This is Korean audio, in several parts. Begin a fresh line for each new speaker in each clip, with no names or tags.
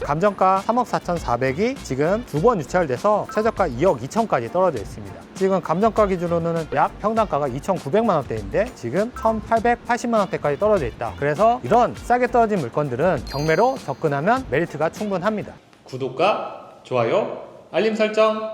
감정가 3억 4,400이 지금 두 번 유찰돼서 최저가 2억 2천까지 떨어져 있습니다. 지금 감정가 기준으로는 약 평당가가 2,900만 원대인데 지금 1,880만 원대까지 떨어져 있다. 그래서 이런 싸게 떨어진 물건들은 경매로 접근하면 메리트가 충분합니다. 구독과 좋아요, 알림 설정.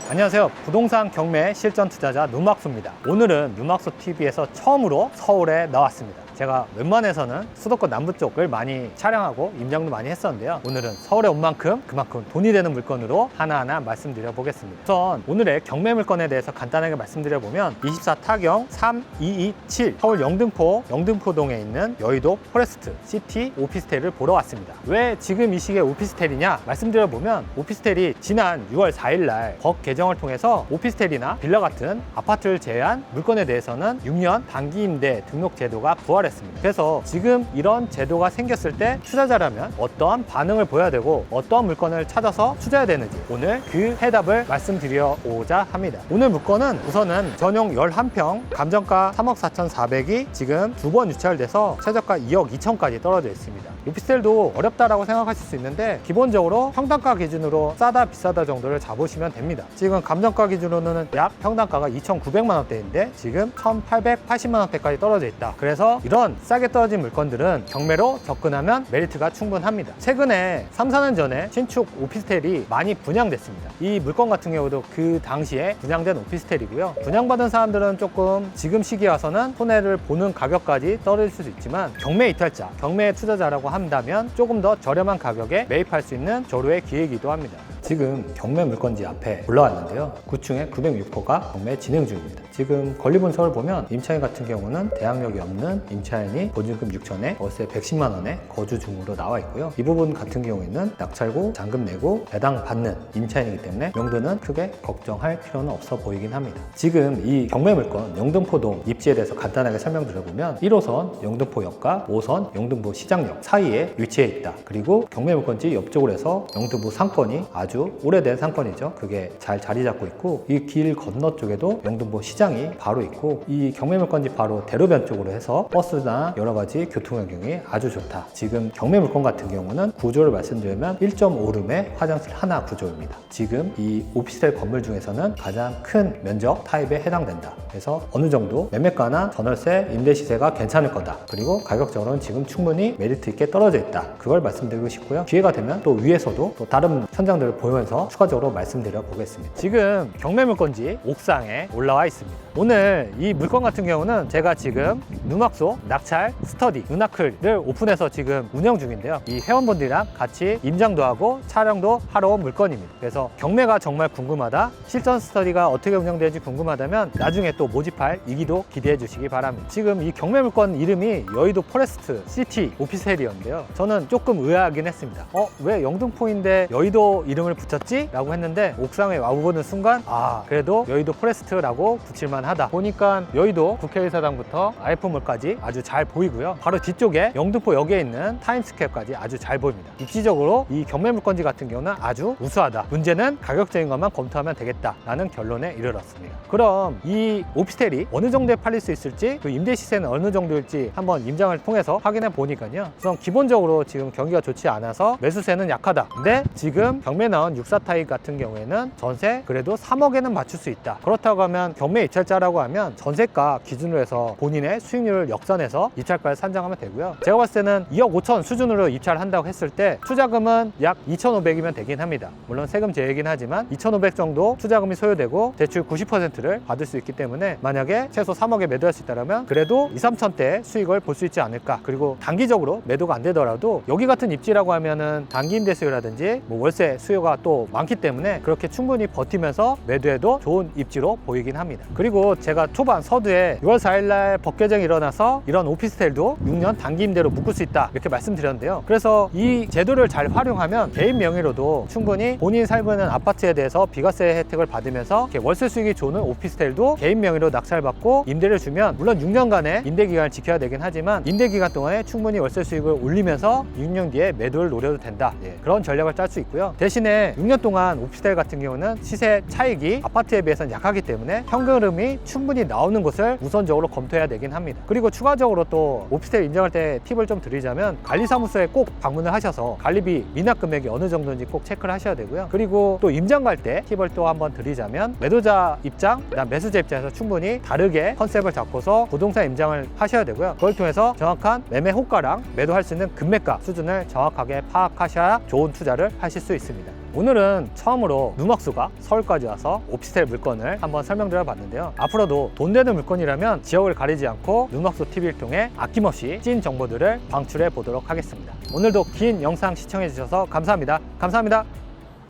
안녕하세요. 부동산 경매 실전 투자자 누막수입니다. 오늘은 누막수TV에서 처음으로 서울에 나왔습니다. 제가 웬만해서는 수도권 남부 쪽을 많이 촬영하고 임장도 많이 했었는데요. 오늘은 서울에 온 만큼 그만큼 돈이 되는 물건으로 하나하나 말씀드려 보겠습니다. 우선 오늘의 경매 물건에 대해서 간단하게 말씀드려 보면 24 타경 3227 서울 영등포동에 있는 여의도 포레스트 시티 오피스텔을 보러 왔습니다. 왜 지금 이 시기에 오피스텔이냐 말씀드려 보면 오피스텔이 지난 6월 4일날 법 개정을 통해서 오피스텔이나 빌라 같은 아파트를 제외한 물건에 대해서는 6년 단기 임대 등록 제도가 부활했습니다. 그래서 지금 이런 제도가 생겼을 때 투자자라면 어떠한 반응을 보여야 되고 어떠한 물건을 찾아서 투자해야 되는지 오늘 그 해답을 말씀드려오자 합니다. 오늘 물건은 우선은 전용 11평 감정가 3억 4,400이 지금 두 번 유찰돼서 최저가 2억 2천까지 떨어져 있습니다. 오피스텔도 어렵다라고 생각하실 수 있는데 기본적으로 평당가 기준으로 싸다 비싸다 정도를 잡으시면 됩니다. 지금 감정가 기준으로는 약 평당가가 2,900만 원대인데 지금 1,880만 원대까지 떨어져 있다. 그래서 이런 싸게 떨어진 물건들은 경매로 접근하면 메리트가 충분합니다. 최근에 3, 4년 전에 신축 오피스텔이 많이 분양됐습니다. 이 물건 같은 경우도 그 당시에 분양된 오피스텔이고요. 분양받은 사람들은 조금 지금 시기에 와서는 손해를 보는 가격까지 떨어질 수 있지만 경매 이탈자, 경매 투자자라고 한다면 조금 더 저렴한 가격에 매입할 수 있는 조류의 기회이기도 합니다. 지금 경매 물건지 앞에 올라왔는데요. 9층에 906호가 경매 진행 중입니다. 지금 권리분석을 보면 임차인 같은 경우는 대항력이 없는 임차인이 보증금 6천에 월세 110만 원에 거주 중으로 나와 있고요. 이 부분 같은 경우에는 낙찰고 잔금 내고 배당 받는 임차인이기 때문에 명도는 크게 걱정할 필요는 없어 보이긴 합니다. 지금 이 경매 물건 영등포동 입지에 대해서 간단하게 설명드려보면 1호선 영등포역과 5선 영등포 시장역 사이에 위치해 있다. 그리고 경매 물건지 옆쪽으로 해서 영등포 상권이 아주 오래된 상권이죠. 그게 잘 자리 잡고 있고 이 길 건너 쪽에도 영등포 시장이 바로 있고 이 경매 물건지 바로 대로변 쪽으로 해서 버스나 여러 가지 교통 환경이 아주 좋다. 지금 경매 물건 같은 경우는 구조를 말씀드리면 1.5룸의 화장실 하나 구조입니다. 지금 이 오피스텔 건물 중에서는 가장 큰 면적 타입에 해당된다. 그래서 어느 정도 매매가나 전월세, 임대 시세가 괜찮을 거다. 그리고 가격적으로는 지금 충분히 메리트 있게 떨어져 있다. 그걸 말씀드리고 싶고요. 기회가 되면 또 위에서도 또 다른 현장들을 보면서 추가적으로 말씀드려 보겠습니다. 지금 경매 물건지 옥상에 올라와 있습니다. 오늘 이 물건 같은 경우는 제가 지금 누막소 낙찰 스터디 누나클을 오픈해서 지금 운영 중인데요. 이 회원분들이랑 같이 임장도 하고 촬영도 하러 온 물건입니다. 그래서 경매가 정말 궁금하다, 실전 스터디가 어떻게 운영되는지 궁금하다면 나중에 또 모집할 이기도 기대해 주시기 바랍니다. 지금 이 경매 물건 이름이 여의도 포레스트 시티 오피스텔이었는데요. 저는 조금 의아하긴 했습니다. 왜 영등포인데 여의도 이름을 붙였지? 라고 했는데 옥상에 와보는 순간 그래도 여의도 포레스트라고 붙일만 하다 보니까 여의도 국회의사당부터 IF몰까지 아주 잘 보이고요. 바로 뒤쪽에 영등포역에 있는 타임스퀘어까지 아주 잘 보입니다. 입지적으로 이 경매 물건지 같은 경우는 아주 우수하다. 문제는 가격적인 것만 검토하면 되겠다 라는 결론에 이르렀습니다. 그럼 이 오피스텔이 어느 정도에 팔릴 수 있을지, 그 임대 시세는 어느 정도일지 한번 임장을 통해서 확인해 보니까요. 우선 기본적으로 지금 경기가 좋지 않아서 매수세는 약하다. 근데 지금 경매 나온 64 타입 같은 경우에는 전세 그래도 3억에는 맞출 수 있다. 그렇다고 하면 경매 입찰자라고 하면 전세가 기준으로 해서 본인의 수익률을 역산해서 입찰가를 산정하면 되고요. 제가 봤을 때는 2억 5천 수준으로 입찰을 한다고 했을 때 투자금은 약 2,500이면 되긴 합니다. 물론 세금 제외이긴 하지만 2,500 정도 투자금이 소요되고 대출 90%를 받을 수 있기 때문에 만약에 최소 3억에 매도할 수 있다면 그래도 2, 3천대 수익을 볼 수 있지 않을까. 그리고 단기적으로 매도가 안 되더라도 여기 같은 입지라고 하면은 단기 임대 수요라든지 월세 수요가 또 많기 때문에 그렇게 충분히 버티면서 매도해도 좋은 입지로 보이긴 합니다. 그리고 제가 초반 서두에 6월 4일날 법 개정이 일어나서 이런 오피스텔도 6년 단기 임대로 묶을 수 있다 이렇게 말씀드렸는데요. 그래서 이 제도를 잘 활용하면 개인 명의로도 충분히 본인이 살고 있는 아파트에 대해서 비과세 혜택을 받으면서 월세 수익이 좋은 오피스텔도 개인 명의로 낙찰받고 임대를 주면 물론 6년간의 임대 기간을 지켜야 되긴 하지만 임대 기간 동안에 충분히 월세 수익을 올리면서 6년 뒤에 매도를 노려도 된다. 그런 전략을 짤 수 있고요. 대신에 6년 동안 오피스텔 같은 경우는 시세 차익이 아파트에 비해서는 약하기 때문에 현금 흐름이 물건이 충분히 나오는 곳을 우선적으로 검토해야 되긴 합니다. 그리고 추가적으로 또 오피스텔 인정할 때 팁을 좀 드리자면 관리사무소에 꼭 방문을 하셔서 관리비 미납 금액이 어느 정도인지 꼭 체크를 하셔야 되고요. 그리고 또 임장 갈 때 팁을 또 한번 드리자면 매도자 입장, 그다음 매수자 입장에서 충분히 다르게 컨셉을 잡고서 부동산 임장을 하셔야 되고요. 그걸 통해서 정확한 매매 호가랑 매도할 수 있는 금매가 수준을 정확하게 파악하셔야 좋은 투자를 하실 수 있습니다. 오늘은 처음으로 누먹수가 서울까지 와서 오피스텔 물건을 한번 설명드려 봤는데요. 앞으로도 돈 되는 물건이라면 지역을 가리지 않고 누먹수 TV를 통해 아낌없이 찐 정보들을 방출해 보도록 하겠습니다. 오늘도 긴 영상 시청해 주셔서 감사합니다. 감사합니다.